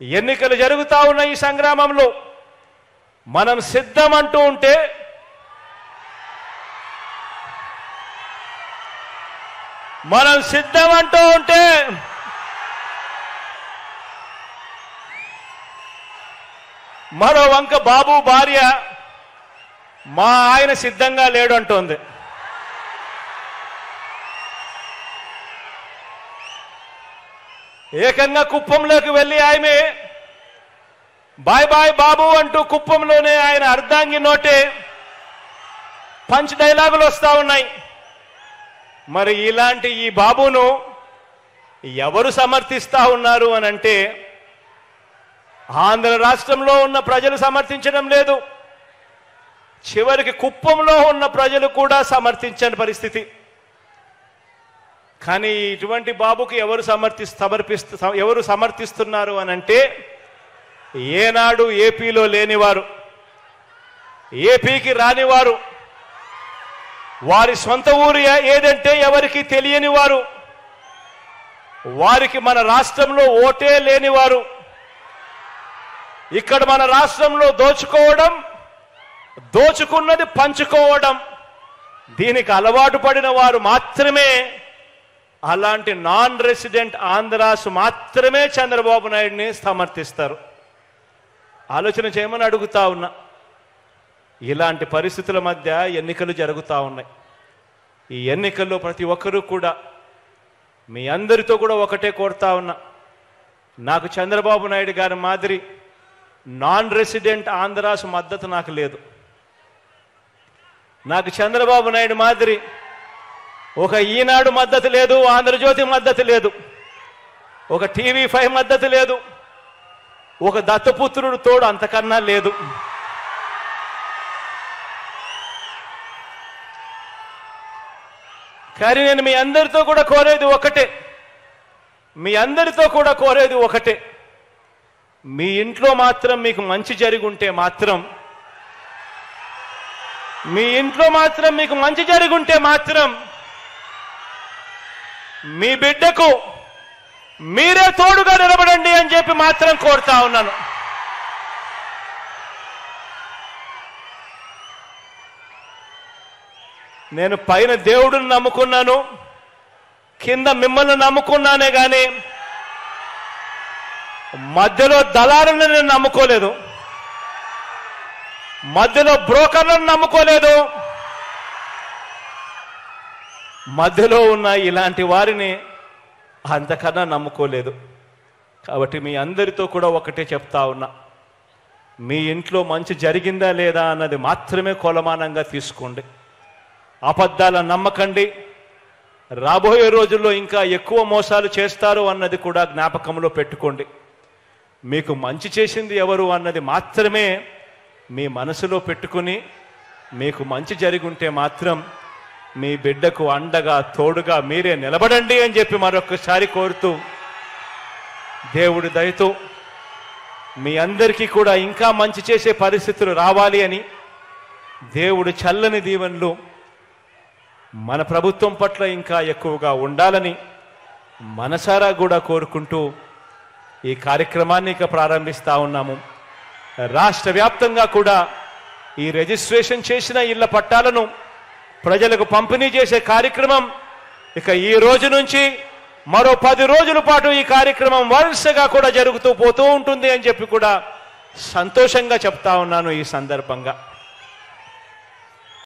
ఎన్నికలు జరుగుతా ఉన్న ఈ సంగ్రామంలో మనం సిద్ధమంటూ ఉంటే మరో వంక బాబు భార్య మా ఆయన సిద్ధంగా లేడు అంటోంది. ఏకంగా కుప్పంలోకి వెళ్ళి ఆమె బాయ్ బాయ్ బాబు అంటూ కుప్పంలోనే ఆయన అర్ధాంగి నోటే పంచ్ డైలాగులు వస్తా ఉన్నాయి. మరి ఇలాంటి ఈ బాబును ఎవరు సమర్థిస్తా ఉన్నారు అనంటే ఆంధ్ర రాష్ట్రంలో ఉన్న ప్రజలు సమర్థించడం లేదు, చివరికి కుప్పంలో ఉన్న ప్రజలు కూడా సమర్థించని పరిస్థితి. కానీ ఇటువంటి బాబుకి ఎవరు సమర్థిస్తున్నారు అనంటే ఏనాడు ఏపీలో లేనివారు, ఏపీకి రానివారు, వారి సొంత ఊరు ఏదంటే ఎవరికి తెలియని వారు, వారికి మన రాష్ట్రంలో ఓటే లేనివారు, ఇక్కడ మన రాష్ట్రంలో దోచుకోవడం, దోచుకున్నది పంచుకోవడం, దీనికి అలవాటు పడిన వారు మాత్రమే, అలాంటి నాన్ రెసిడెంట్ ఆంధ్రాస్ మాత్రమే చంద్రబాబు నాయుడిని సమర్థిస్తారు. ఆలోచన చేయమని అడుగుతా ఉన్నా. ఇలాంటి పరిస్థితుల మధ్య ఎన్నికలు జరుగుతూ ఉన్నాయి. ఈ ఎన్నికల్లో ప్రతి ఒక్కరూ కూడా మీ అందరితో కూడా ఒకటే కోరుతా ఉన్నా, నాకు చంద్రబాబు నాయుడు గారి మాదిరి నాన్ రెసిడెంట్ ఆంధ్రాస్ మద్దతు నాకు లేదు. నాకు చంద్రబాబు నాయుడు మాదిరి ఒక ఈనాడు మద్దతు లేదు, ఆంధ్రజ్యోతి మద్దతు లేదు, ఒక TV5 మద్దతు లేదు, ఒక దత్తపుత్రుడు తోడు అంతకన్నా లేదు. కానీ నేను మీ అందరితో కూడా కోరేది ఒకటే, మీ ఇంట్లో మాత్రం మీకు మంచి జరిగి ఉంటే మాత్రం, మీ బిడ్డకు మీరే తోడుగా నిలబడండి అని చెప్పి మాత్రం కోరుతా ఉన్నాను. నేను పైన దేవుడిని నమ్ముకున్నాను, కింద మిమ్మల్ని నమ్ముకున్నానే గాని మధ్యలో దళారులను నేను నమ్ముకోలేదు, మధ్యలో బ్రోకర్లను నమ్ముకోలేదు, మధ్యలో ఉన్న ఇలాంటి వారిని అంతకన్నా నమ్ముకోలేదు. కాబట్టి మీ అందరితో కూడా ఒకటే చెప్తా ఉన్నా, మీ ఇంట్లో మంచి జరిగిందా లేదా అన్నది మాత్రమే కొలమానంగా తీసుకోండి. అబద్ధాల నమ్మకండి. రాబోయే రోజుల్లో ఇంకా ఎక్కువ మోసాలు చేస్తారు అన్నది కూడా జ్ఞాపకంలో పెట్టుకోండి. మీకు మంచి చేసింది ఎవరు అన్నది మాత్రమే మీ మనసులో పెట్టుకుని, మీకు మంచి జరిగి ఉంటే మాత్రం మీ బిడ్డకు అండగా తోడుగా మీరే నిలబడండి అని చెప్పి మరొకసారి కోరుతూ, దేవుడి దయతో మీ అందరికీ కూడా ఇంకా మంచి చేసే పరిస్థితులు రావాలి అని, దేవుడి చల్లని దీవెనలు మన ప్రభుత్వం పట్ల ఇంకా ఎక్కువగా ఉండాలని మనసారా కూడా కోరుకుంటూ ఈ కార్యక్రమాన్ని ఇక ప్రారంభిస్తా ఉన్నాము. రాష్ట్ర వ్యాప్తంగా కూడా ఈ రిజిస్ట్రేషన్ చేసిన ఇళ్ల పట్టాలను ప్రజలకు పంపిణీ చేసే కార్యక్రమం ఇక ఈ రోజు నుంచి మరో 10 రోజుల పాటు ఈ కార్యక్రమం వరుసగా కూడా జరుగుతూ పోతూ ఉంటుంది అని చెప్పి కూడా సంతోషంగా చెప్తా ఉన్నాను ఈ సందర్భంగా.